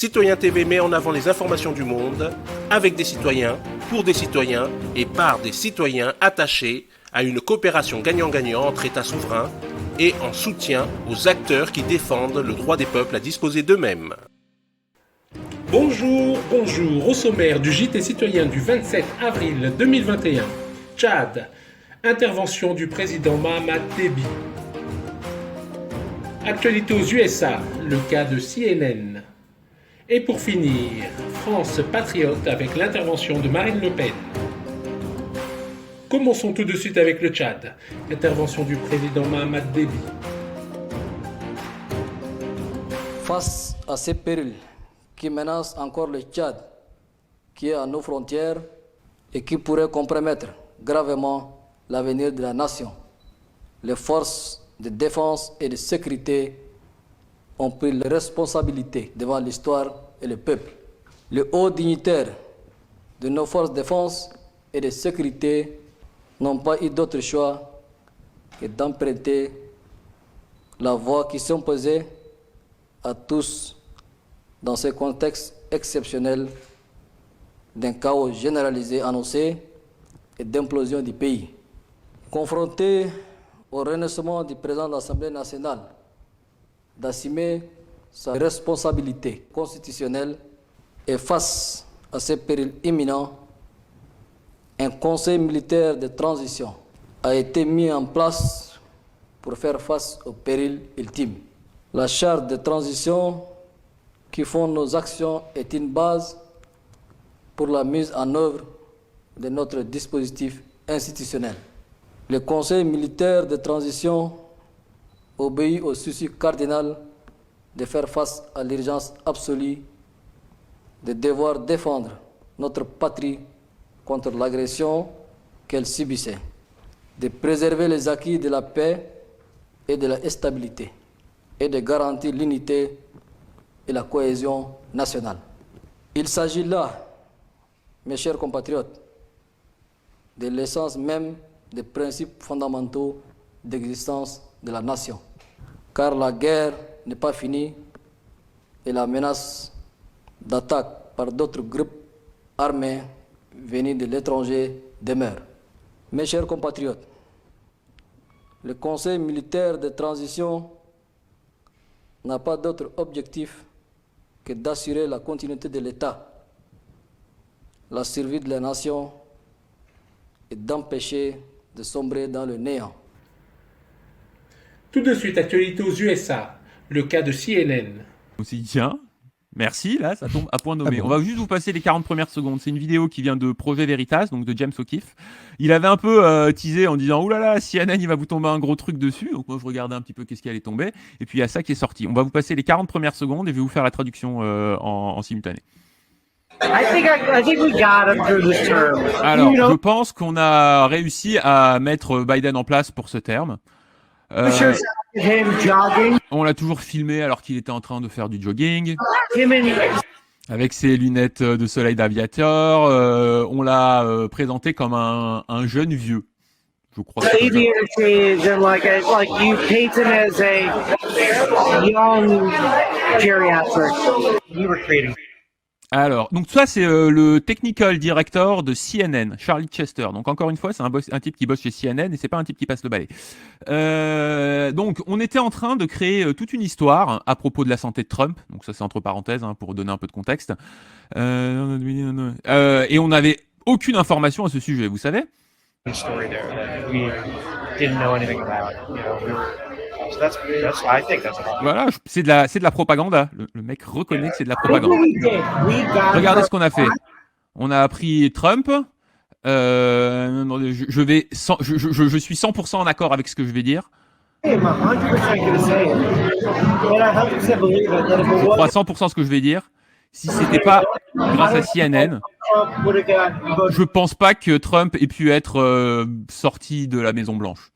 Citoyen TV met en avant les informations du monde, avec des citoyens, pour des citoyens et par des citoyens attachés à une coopération gagnant-gagnant entre États souverains et en soutien aux acteurs qui défendent le droit des peuples à disposer d'eux-mêmes. Bonjour, au sommaire du JT citoyen du 27 avril 2021. Tchad, intervention du président Mahamat Déby. Actualité aux USA, le cas de CNN. Et pour finir, France patriote avec l'intervention de Marine Le Pen. Commençons tout de suite avec le Tchad, intervention du président Mahamat Déby. Face à ces périls qui menacent encore le Tchad, qui est à nos frontières et qui pourraient compromettre gravement l'avenir de la nation, les forces de défense et de sécurité ont pris leurs responsabilités devant l'histoire et le peuple. Les hauts dignitaires de nos forces de défense et de sécurité n'ont pas eu d'autre choix que d'emprunter la voie qui s'imposait à tous dans ce contexte exceptionnel d'un chaos généralisé annoncé et d'implosion du pays. Confronté au renoncement du président de l'Assemblée nationale d'assumer sa responsabilité constitutionnelle et face à ces périls imminents, un conseil militaire de transition a été mis en place pour faire face au péril ultime. La charte de transition qui fonde nos actions est une base pour la mise en œuvre de notre dispositif institutionnel. Le Conseil militaire de transition obéit au souci cardinal de faire face à l'urgence absolue de devoir défendre notre patrie contre l'agression qu'elle subissait, de préserver les acquis de la paix et de la stabilité et de garantir l'unité et la cohésion nationale. Il s'agit là, mes chers compatriotes, de l'essence même des principes fondamentaux d'existence de la nation. Car la guerre n'est pas finie et la menace d'attaque par d'autres groupes armés venus de l'étranger demeure. Mes chers compatriotes, le Conseil militaire de transition n'a pas d'autre objectif que d'assurer la continuité de l'État, la survie de la nation et d'empêcher de sombrer dans le néant. Tout de suite, actualité aux USA, le cas de CNN. On s'est dit, tiens, merci, là, ça tombe à point nommé. Ah bon. On va juste vous passer les 40 premières secondes. C'est une vidéo qui vient de Projet Veritas, donc de James O'Keefe. Il avait un peu teasé en disant, oulala, CNN, il va vous tomber un gros truc dessus. Donc moi, je regardais un petit peu qu'est-ce qui allait tomber. Et puis, il y a ça qui est sorti. On va vous passer les 40 premières secondes et je vais vous faire la traduction en simultané. I think we got him through this term. Alors, je pense qu'on a réussi à mettre Biden en place pour ce terme. Him jogging. On l'a toujours filmé alors qu'il était en train de faire du jogging. Him and Avec ses lunettes de soleil d'aviateur, on l'a présenté comme un jeune vieux. Je crois que c'est comme ça. aviators and like you paint him as a young geriatric. You were creating. Alors, donc ça c'est le technical director de CNN, Charlie Chester. Donc encore une fois, c'est un type qui bosse chez CNN et c'est pas un type qui passe le balai. Donc on était en train de créer toute une histoire à propos de la santé de Trump. Donc ça c'est entre parenthèses pour donner un peu de contexte. Et on n'avait aucune information à ce sujet, vous savez. Story there that we didn't know anything about. You know, so that's I think that's a lot. Voilà, c'est de la propagande. Le mec reconnaît que c'est de la propagande. Regardez ce qu'on a fait. On a appris Trump. Je suis 100% en accord avec ce que je vais dire. I'm 100% going to say it. And I 100% believe it. That if it Je crois wasn't 100% ce que je vais dire. Si c'était pas grâce à CNN, Trump would have got voted. je pense pas que Trump ait pu être sorti de la Maison Blanche.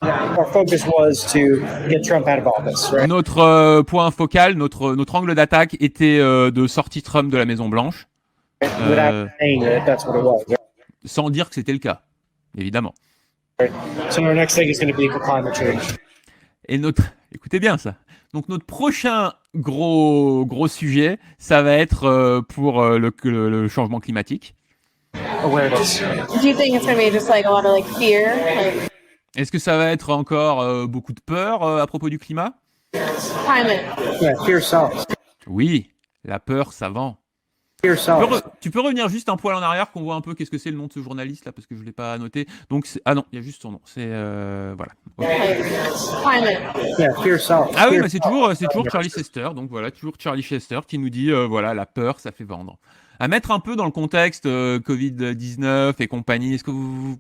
Our focus was to get Trump out of office, right? Notre point focal, notre angle d'attaque était de sortir Trump de la Maison Blanche, Without saying that that's what it was. sans dire que c'était le cas, évidemment. Right? So our next thing is going to be for climate change. Et écoutez bien ça. Donc notre prochain gros sujet, ça va être pour le changement climatique. Awareness. Do you think it's gonna be just like a lot of like fear? Like Est-ce que ça va être encore beaucoup de peur à propos du climat? climate. Yeah, fear sells. Oui, la peur, ça vend. Fear sells. Tu peux revenir juste un poil en arrière qu'on voit un peu qu'est-ce que c'est le nom de ce journaliste là parce que je l'ai pas noté. Donc ah non, il y a juste son nom. C'est voilà. Ok. Like climate. Yeah, fear sells. Ah oui, Fear bah c'est toujours Charlie Chester. Donc voilà, toujours Charlie Chester qui nous dit voilà, la peur, ça fait vendre. À mettre un peu dans le contexte Covid-19 et compagnie. Est-ce que vous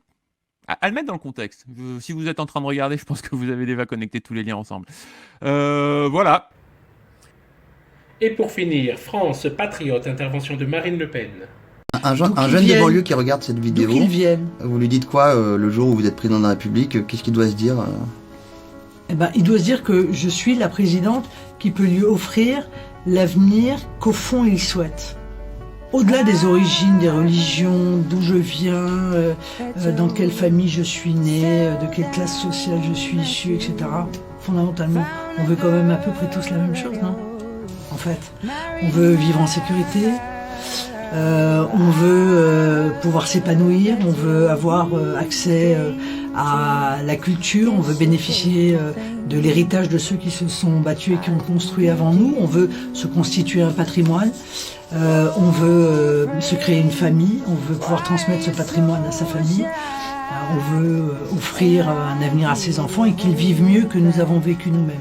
à le mettre dans le contexte. Si vous êtes en train de regarder, je pense que vous avez déjà connecté tous les liens ensemble. Voilà. Et pour finir, France patriote, intervention de Marine Le Pen. Un jeune de banlieue qui regarde cette vidéo, vous lui dites quoi le jour où vous êtes président de la République? Qu'est-ce qu'il doit se dire Eh ben, il doit se dire que je suis la présidente qui peut lui offrir l'avenir qu'au fond il souhaite. Au-delà des origines, des religions, d'où je viens, dans quelle famille je suis née, de quelle classe sociale je suis issue, etc. Fondamentalement, on veut quand même à peu près tous la même chose, non? En fait, on veut vivre en sécurité, on veut pouvoir s'épanouir, on veut avoir accès à la culture, on veut bénéficier de l'héritage de ceux qui se sont battus et qui ont construit avant nous, on veut se constituer un patrimoine, on veut se créer une famille, on veut pouvoir transmettre ce patrimoine à sa famille, on veut offrir un avenir à ses enfants et qu'ils vivent mieux que nous avons vécu nous-mêmes.